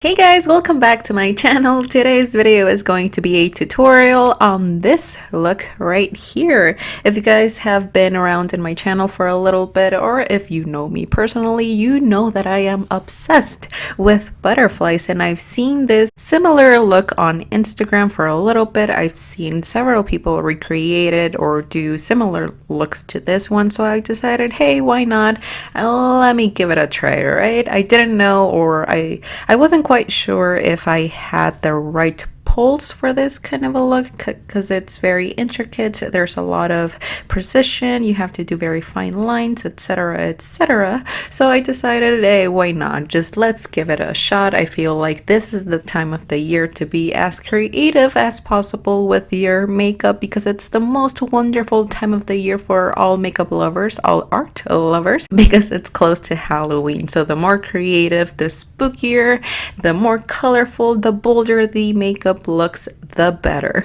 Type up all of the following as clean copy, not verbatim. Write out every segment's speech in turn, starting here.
Hey guys, welcome back to my channel. Today's video is going to be a tutorial on this look right here. If you guys have been around in my channel for a little bit, or if you know me personally, you know that I am obsessed with butterflies, and I've seen this similar look on Instagram for a little bit. I've seen several people recreate it or do similar looks to this one, so I decided, hey, why not? Let me give it a try, right? I didn't know, or I wasn't quite sure if I had the right pulse for this kind of a look because it's very intricate. There's a lot of precision, you have to do very fine lines, etc, etc. So I decided, hey, why not, just let's give it a shot. I feel like this is the time of the year to be as creative as possible with your makeup, because it's the most wonderful time of the year for all makeup lovers, all art lovers, because it's close to Halloween. So the more creative, the spookier, the more colorful, the bolder the makeup looks, the better.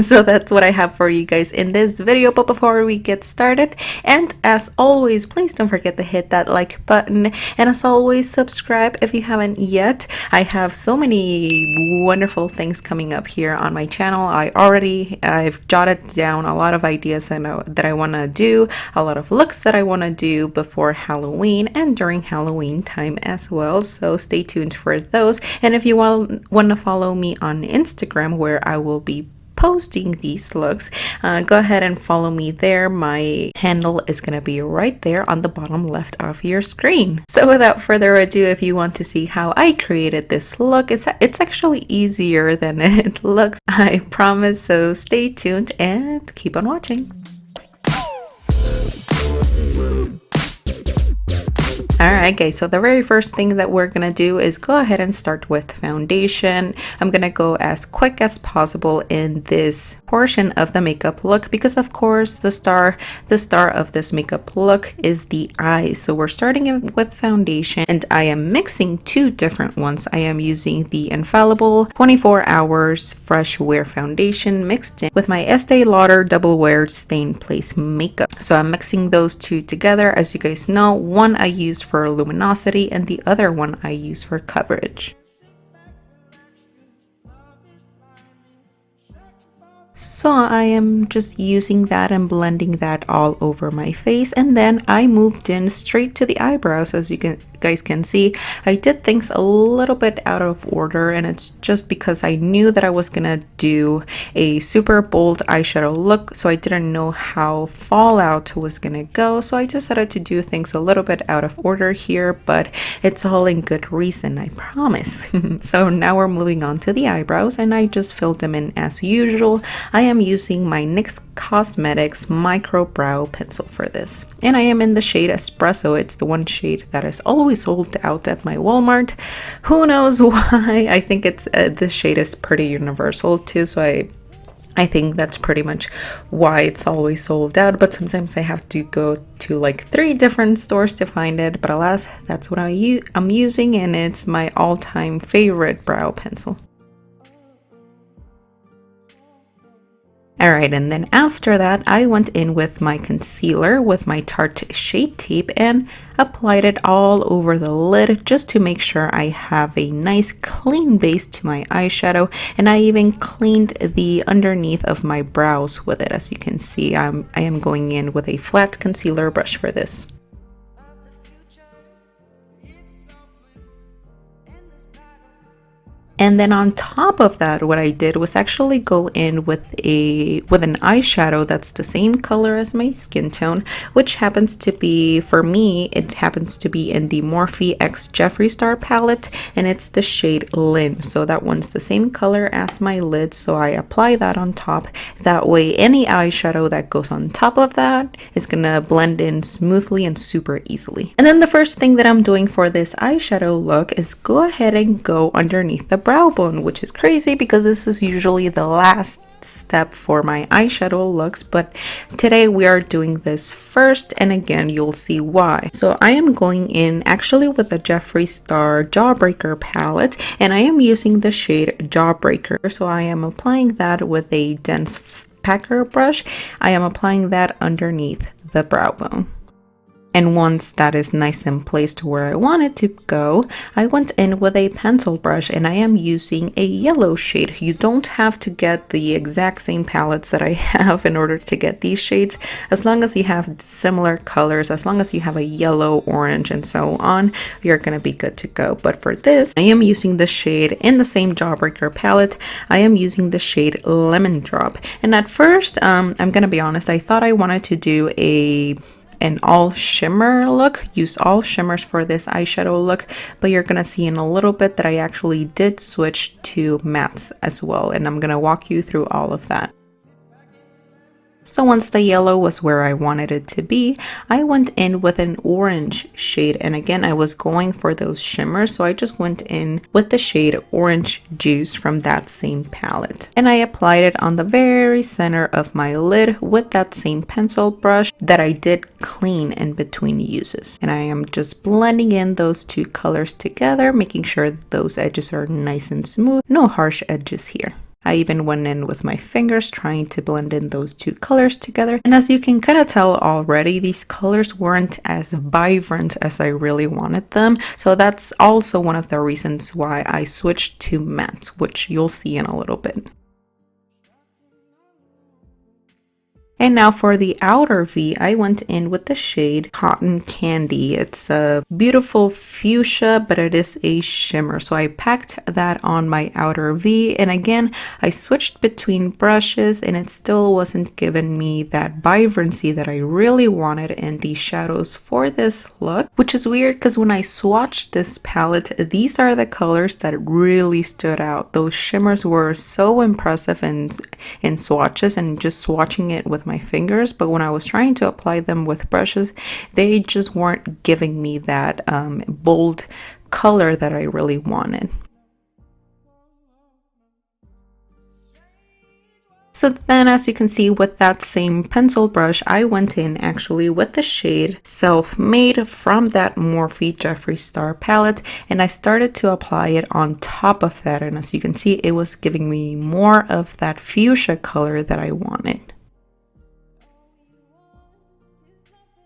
So that's what I have for you guys in this video. But before we get started, and as always, please don't forget to hit that like button, and as always, subscribe if you haven't yet. I have so many wonderful things coming up here on my channel. I've jotted down a lot of ideas that I want to do, a lot of looks that I want to do before Halloween and during Halloween time as well, so stay tuned for those. And if you want to follow me on Instagram, where I will be posting these looks, go ahead and follow me there. My handle is gonna be right there on the bottom left of your screen. So without further ado, if you want to see how I created this look, it's actually easier than it looks, I promise. So stay tuned and keep on watching. Alright guys, so the very first thing that we're gonna do is go ahead and start with foundation. I'm gonna go as quick as possible in this portion of the makeup look, because of course the star of this makeup look is the eyes. So we're starting with foundation, and I am mixing two different ones. I am using the Infallible 24 hours fresh wear foundation mixed in with my Estee Lauder double wear stay in place makeup. So I'm mixing those two together. As you guys know, one I use for luminosity and the other one I use for coverage. So I am just using that and blending that all over my face, and then I moved in straight to the eyebrows. As you guys can see, I did things a little bit out of order, and it's just because I knew that I was gonna do a super bold eyeshadow look, so I didn't know how Fallout was gonna go, so I decided to do things a little bit out of order here, but it's all in good reason, I promise. So now we're moving on to the eyebrows, and I just filled them in as usual. I am using my NYX Cosmetics micro brow pencil for this, and I am in the shade Espresso. It's the one shade that is always sold out at my Walmart. Who knows why? I think it's this shade is pretty universal too, so I think that's pretty much why it's always sold out, but sometimes I have to go to like 3 different stores to find it. But alas, that's what I'm using, and it's my all-time favorite brow pencil. Alright, and then after that, I went in with my concealer with my Tarte Shape Tape and applied it all over the lid just to make sure I have a nice clean base to my eyeshadow. And I even cleaned the underneath of my brows with it. As you can see, I am going in with a flat concealer brush for this. And then on top of that, what I did was actually go in with an eyeshadow that's the same color as my skin tone, which happens to be, for me, it happens to be in the Morphe X Jeffree Star palette, and it's the shade Lin. So that one's the same color as my lid, so I apply that on top. That way any eyeshadow that goes on top of that is gonna blend in smoothly and super easily. And then the first thing that I'm doing for this eyeshadow look is go ahead and go underneath the brow bone, which is crazy because this is usually the last step for my eyeshadow looks, but today we are doing this first, and again you'll see why. So I am going in actually with the Jeffree Star Jawbreaker palette, and I am using the shade Jawbreaker. So I am applying that with a dense packer brush. I am applying that underneath the brow bone. And once that is nice and placed where I want it to go, I went in with a pencil brush and I am using a yellow shade. You don't have to get the exact same palettes that I have in order to get these shades. As long as you have similar colors, as long as you have a yellow, orange, and so on, you're gonna be good to go. But for this, I am using the shade in the same Jawbreaker palette. I am using the shade Lemon Drop. And at first, I'm gonna be honest, I thought I wanted to do an all shimmer look, use all shimmers for this eyeshadow look, but you're gonna see in a little bit that I actually did switch to mattes as well, and I'm gonna walk you through all of that. So once the yellow was where I wanted it to be, I went in with an orange shade, and again I was going for those shimmers, so I just went in with the shade Orange Juice from that same palette. And I applied it on the very center of my lid with that same pencil brush that I did clean in between uses. And I am just blending in those two colors together, making sure that those edges are nice and smooth, no harsh edges here. I even went in with my fingers trying to blend in those two colors together. And as you can kind of tell already, these colors weren't as vibrant as I really wanted them. So that's also one of the reasons why I switched to mattes, which you'll see in a little bit. And now for the outer V, I went in with the shade Cotton Candy. It's a beautiful fuchsia, but it is a shimmer. So I packed that on my outer V. And again, I switched between brushes and it still wasn't giving me that vibrancy that I really wanted in these shadows for this look, which is weird because when I swatched this palette, these are the colors that really stood out. Those shimmers were so impressive in swatches and just swatching it with my fingers, but when I was trying to apply them with brushes, they just weren't giving me that bold color that I really wanted. So then, as you can see, with that same pencil brush, I went in actually with the shade Self-Made from that Morphe Jeffree Star palette, and I started to apply it on top of that, and as you can see, it was giving me more of that fuchsia color that I wanted.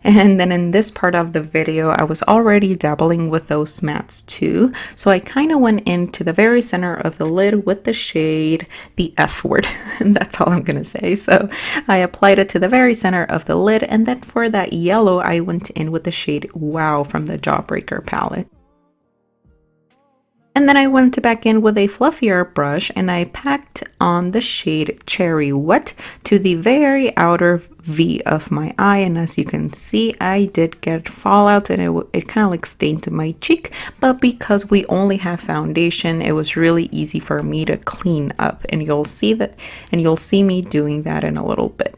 And then in this part of the video, I was already dabbling with those mattes too. So I kind of went into the very center of the lid with the shade, the F word, and that's all I'm gonna say. So I applied it to the very center of the lid, and then for that yellow, I went in with the shade Wow from the Jawbreaker palette. And then I went back in with a fluffier brush and I packed on the shade Cherry Wet to the very outer V of my eye. And as you can see, I did get fallout and it kind of like stained my cheek. But because we only have foundation, it was really easy for me to clean up. And you'll see that, and you'll see me doing that in a little bit.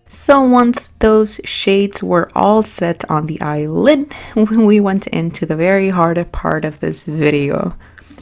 So once those shades were all set on the eyelid, we went into the very hard part of this video.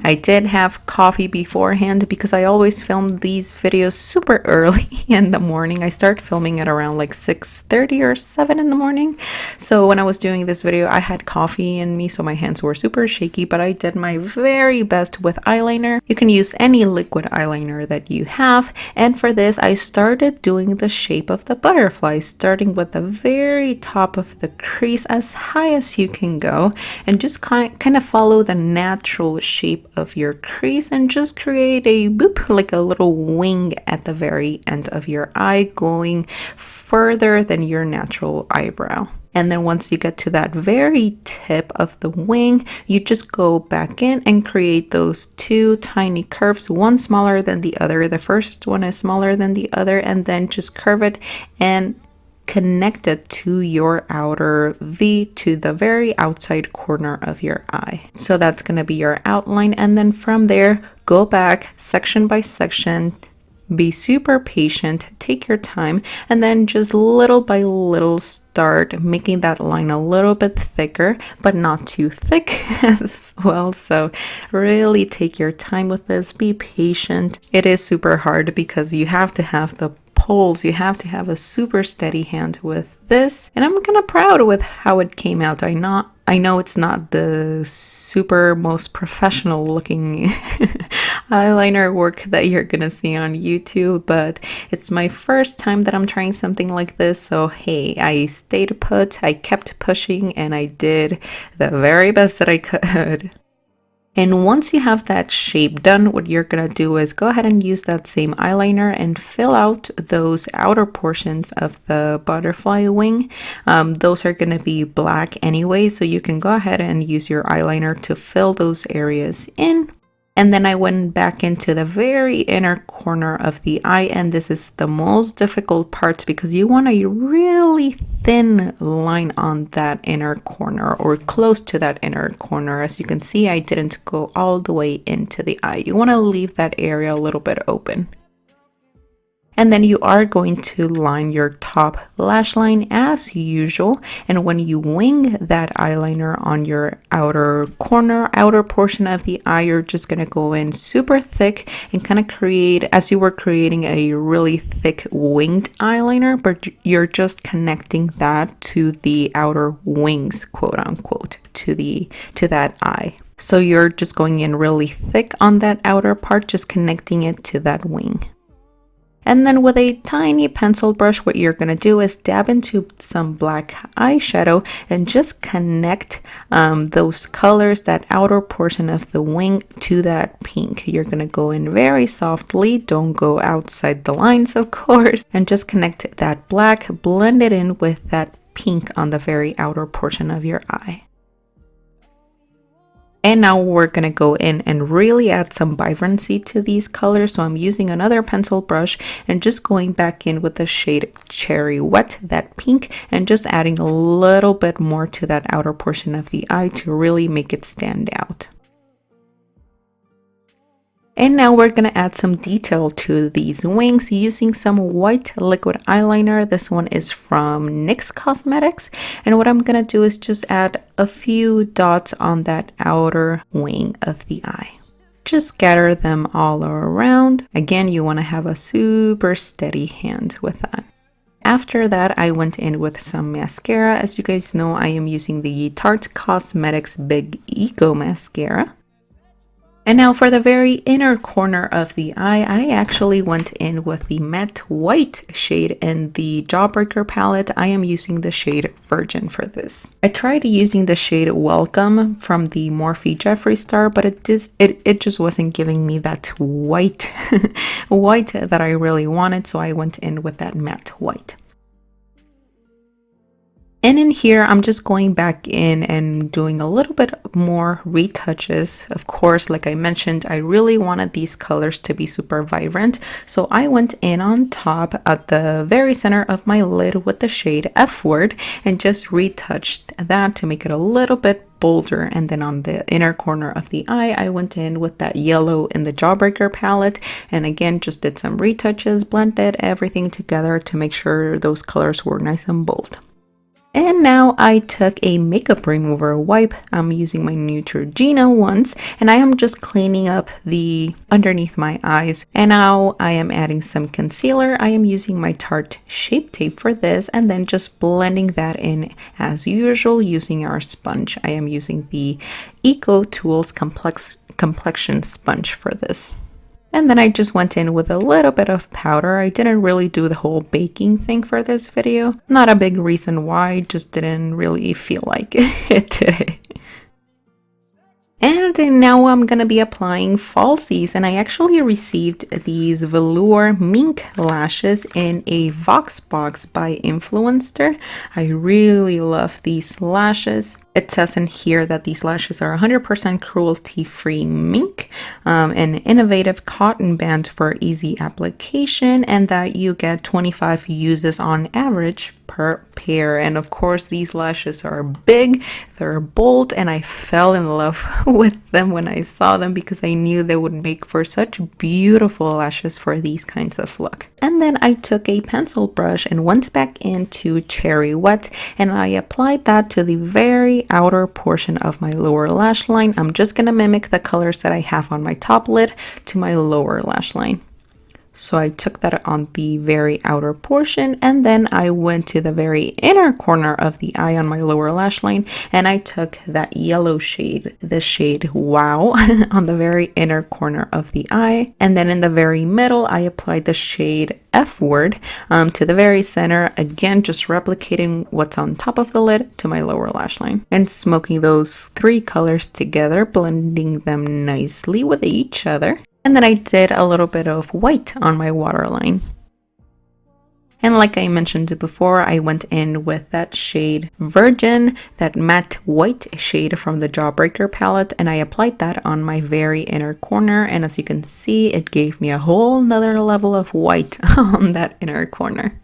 I did have coffee beforehand because I always film these videos super early in the morning. I start filming at around like 6:30 or 7 in the morning. So when I was doing this video, I had coffee in me, so my hands were super shaky, but I did my very best with eyeliner. You can use any liquid eyeliner that you have. And for this, I started doing the shape of the butterfly, starting with the very top of the crease as high as you can go, and just kind of follow the natural shape of your crease and just create a boop, like a little wing at the very end of your eye, going further than your natural eyebrow. And then once you get to that very tip of the wing, you just go back in and create those two tiny curves, one smaller than the other. The first one is smaller than the other, and then just curve it and connect it to your outer V, to the very outside corner of your eye. So that's going to be your outline, and then from there go back section by section, be super patient, take your time, and then just little by little start making that line a little bit thicker, but not too thick as well. So really take your time with this, be patient. It is super hard because you have to have the pulls. You have to have a super steady hand with this, and I'm kind of proud with how it came out. I know it's not the super most professional looking eyeliner work that you're gonna see on YouTube, but it's my first time that I'm trying something like this, so hey, I stayed put, I kept pushing, and I did the very best that I could. And once you have that shape done, what you're gonna do is go ahead and use that same eyeliner and fill out those outer portions of the butterfly wing. Those are gonna be black anyway, so you can go ahead and use your eyeliner to fill those areas in. And then I went back into the very inner corner of the eye, and this is the most difficult part because you want a really thin line on that inner corner or close to that inner corner. As you can see, I didn't go all the way into the eye. You want to leave that area a little bit open. And then you are going to line your top lash line as usual. And when you wing that eyeliner on your outer corner, outer portion of the eye, you're just going to go in super thick and kind of create, as you were creating a really thick winged eyeliner, but you're just connecting that to the outer wings, quote unquote, to that eye. So you're just going in really thick on that outer part, just connecting it to that wing. And then with a tiny pencil brush, what you're going to do is dab into some black eyeshadow and just connect those colors, that outer portion of the wing, to that pink. You're going to go in very softly, don't go outside the lines, of course, and just connect that black, blend it in with that pink on the very outer portion of your eye. And now we're going to go in and really add some vibrancy to these colors. So I'm using another pencil brush and just going back in with the shade Cherry Wet, that pink, and just adding a little bit more to that outer portion of the eye to really make it stand out. And now we're going to add some detail to these wings using some white liquid eyeliner. This one is from NYX Cosmetics. And what I'm going to do is just add a few dots on that outer wing of the eye. Just scatter them all around. Again, you want to have a super steady hand with that. After that, I went in with some mascara. As you guys know, I am using the Tarte Cosmetics Big Ego Mascara. And now for the very inner corner of the eye, I actually went in with the matte white shade in the Jawbreaker palette. I am using the shade Virgin for this. I tried using the shade Welcome from the Morphe Jeffree Star, but it just wasn't giving me that white, white that I really wanted, so I went in with that matte white. And in here, I'm just going back in and doing a little bit more retouches. Of course, like I mentioned, I really wanted these colors to be super vibrant. So I went in on top at the very center of my lid with the shade F Word and just retouched that to make it a little bit bolder. And then on the inner corner of the eye, I went in with that yellow in the Jawbreaker palette. And again, just did some retouches, blended everything together to make sure those colors were nice and bold. And now I took a makeup remover wipe. I'm using my Neutrogena ones, and I am just cleaning up the underneath my eyes. And now I am adding some concealer. I am using my Tarte Shape Tape for this, and then just blending that in as usual using our sponge. I am using the Ecotools Complexion sponge for this. And then I just went in with a little bit of powder. I didn't really do the whole baking thing for this video. Not a big reason why, just didn't really feel like it today. And now I'm gonna be applying falsies, and I actually received these Velour Mink lashes in a Vox box by Influencer. I really love these lashes. It says in here that these lashes are 100% cruelty-free mink, an innovative cotton band for easy application, and that you get 25 uses on average per pair. And of course, these lashes are big, they're bold, and I fell in love with them when I saw them because I knew they would make for such beautiful lashes for these kinds of look. And then I took a pencil brush and went back into Cherry Wet, and I applied that to the very outer portion of my lower lash line. I'm just gonna mimic the colors that I have on my top lid to my lower lash line. So I took that on the very outer portion, and then I went to the very inner corner of the eye on my lower lash line, and I took that yellow shade, the shade Wow, on the very inner corner of the eye. And then in the very middle, I applied the shade F Word to the very center, again just replicating what's on top of the lid to my lower lash line, and smoking those three colors together, blending them nicely with each other. And then I did a little bit of white on my waterline. And like I mentioned before, I went in with that shade Virgin, that matte white shade from the Jawbreaker palette, and I applied that on my very inner corner. And as you can see, it gave me a whole nother level of white on that inner corner.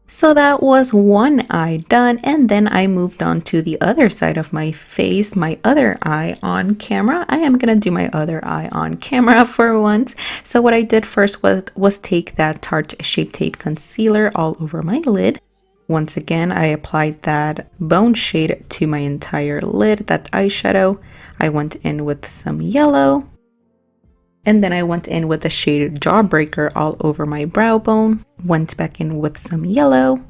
So that was one eye done, and then I moved on to the other side of my face, my other eye on camera. I am gonna do my other eye on camera for once. So what I did first was take that Tarte Shape Tape Concealer all over my lid. Once again, I applied that bone shade to my entire lid, that eyeshadow. I went in with some yellow. And then I went in with the shade Jawbreaker all over my brow bone, went back in with some yellow,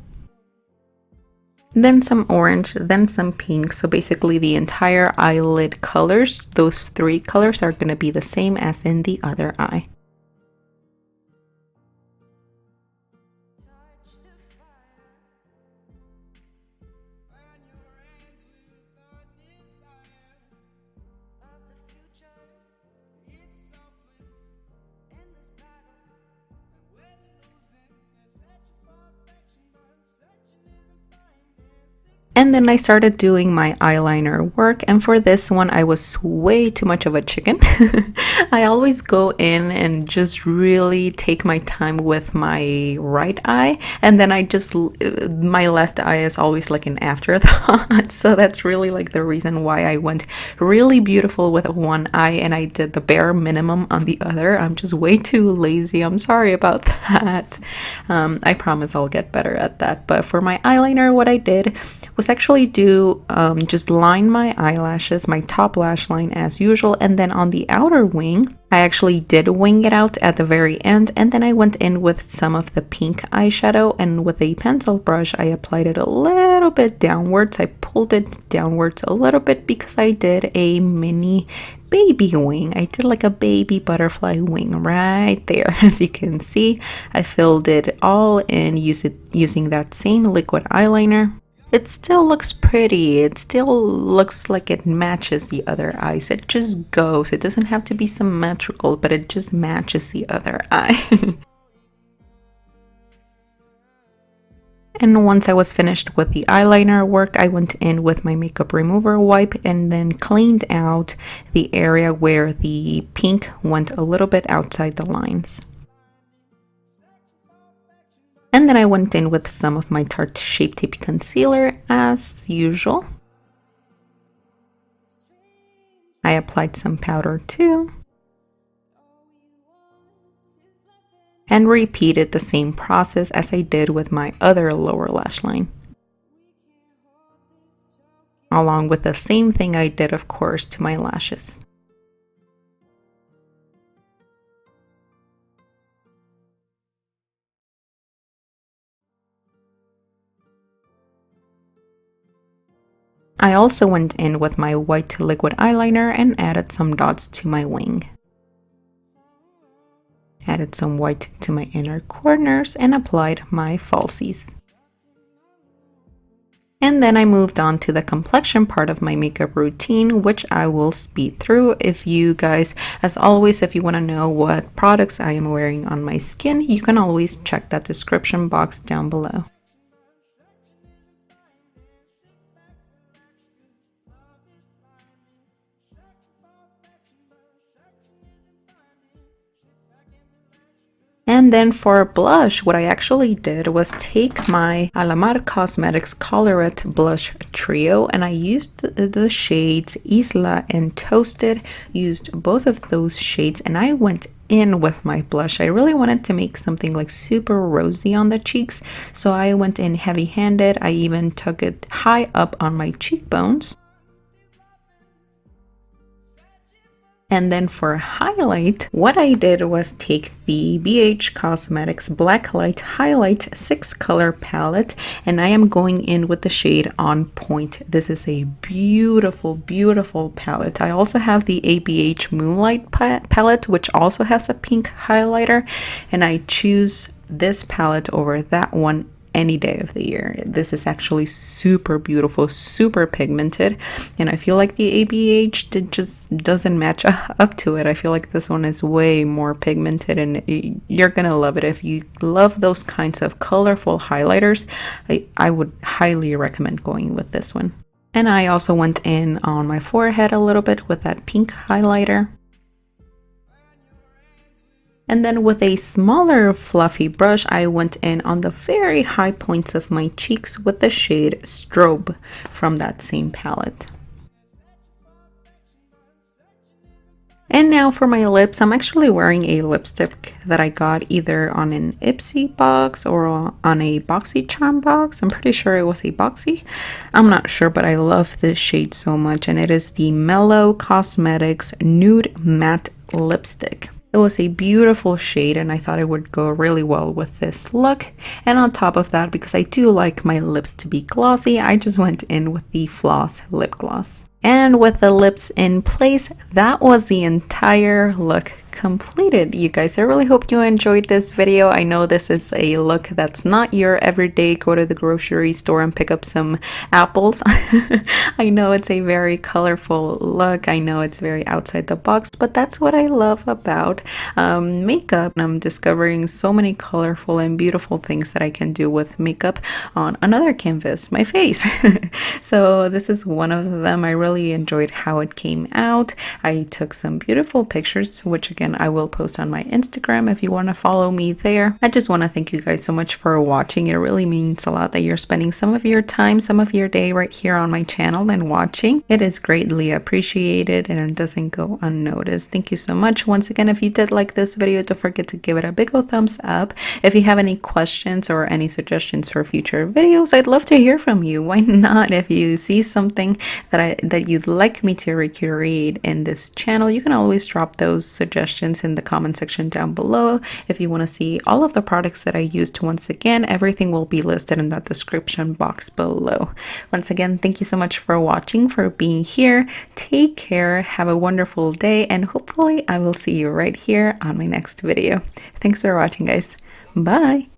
then some orange, then some pink. So basically the entire eyelid colors, those three colors are going to be the same as in the other eye. And then I started doing my eyeliner work, and for this one I was way too much of a chicken. I always go in and just really take my time with my right eye, and then my left eye is always like an afterthought. So that's really like the reason why I went really beautiful with one eye and I did the bare minimum on the other. I'm just way too lazy. I'm sorry about that. I promise I'll get better at that. But for my eyeliner, what I did was actually just line my eyelashes, my top lash line as usual, and then on the outer wing I actually did wing it out at the very end, and then I went in with some of the pink eyeshadow, and with a pencil brush I applied it a little bit downwards. I pulled it downwards a little bit because I did a mini baby wing. I did like a baby butterfly wing right there. As you can see, I filled it all in using that same liquid eyeliner. It still looks pretty. It still looks like it matches the other eyes. It just goes. It doesn't have to be symmetrical, but it just matches the other eye. And once I was finished with the eyeliner work, I went in with my makeup remover wipe and then cleaned out the area where the pink went a little bit outside the lines. And then I went in with some of my Tarte Shape Tape Concealer as usual. I applied some powder too. And repeated the same process as I did with my other lower lash line. Along with the same thing I did, of course, to my lashes. I also went in with my white liquid eyeliner and added some dots to my wing. Added some white to my inner corners and applied my falsies. And then I moved on to the complexion part of my makeup routine, which I will speed through. If you guys, as always, if you want to know what products I am wearing on my skin, you can always check that description box down below. And then for blush, what I actually did was take my Alamar Cosmetics Colorette Blush Trio, and I used the shades Isla and Toasted, used both of those shades, and I went in with my blush. I really wanted to make something like super rosy on the cheeks, so I went in heavy-handed. I even took it high up on my cheekbones. And then for highlight, what I did was take the BH Cosmetics Blacklight Highlight 6 color palette, and I am going in with the shade On Point. This is a beautiful, beautiful palette. I also have the ABH Moonlight palette, which also has a pink highlighter, and I choose this palette over that one any day of the year. This is actually super beautiful, super pigmented, and I feel like the ABH just doesn't match up to it. I feel like this one is way more pigmented, and you're gonna love it. If you love those kinds of colorful highlighters, I would highly recommend going with this one. And I also went in on my forehead a little bit with that pink highlighter. And then with a smaller fluffy brush, I went in on the very high points of my cheeks with the shade Strobe from that same palette. And now for my lips, I'm actually wearing a lipstick that I got either on an Ipsy box or on a BoxyCharm box. I'm pretty sure it was a Boxy. I'm not sure, but I love this shade so much, and it is the Mellow Cosmetics Nude Matte Lipstick. It was a beautiful shade, and I thought it would go really well with this look. And on top of that, because I do like my lips to be glossy, I just went in with the Floss lip gloss. And with the lips in place, that was the entire look completed, you guys. I really hope you enjoyed this video. I know this is a look that's not your everyday go to the grocery store and pick up some apples. I know it's a very colorful look. I know it's very outside the box, but that's what I love about makeup. I'm discovering so many colorful and beautiful things that I can do with makeup on another canvas, my face. So this is one of them. I really enjoyed how it came out. I took some beautiful pictures, which again I will post on my Instagram if you want to follow me there. I just want to thank you guys so much for watching. It really means a lot that you're spending some of your time, some of your day right here on my channel and watching. It is greatly appreciated, and it doesn't go unnoticed. Thank you so much. Once again, if you did like this video, don't forget to give it a big old thumbs up. If you have any questions or any suggestions for future videos, I'd love to hear from you. Why not? If you see something that you'd like me to recreate in this channel, you can always drop those suggestions in the comment section down below. If you want to see all of the products that I used, once again, everything will be listed in that description box below. Once again, thank you so much for watching, for being here. Take care, have a wonderful day, and hopefully I will see you right here on my next video. Thanks for watching, guys. Bye.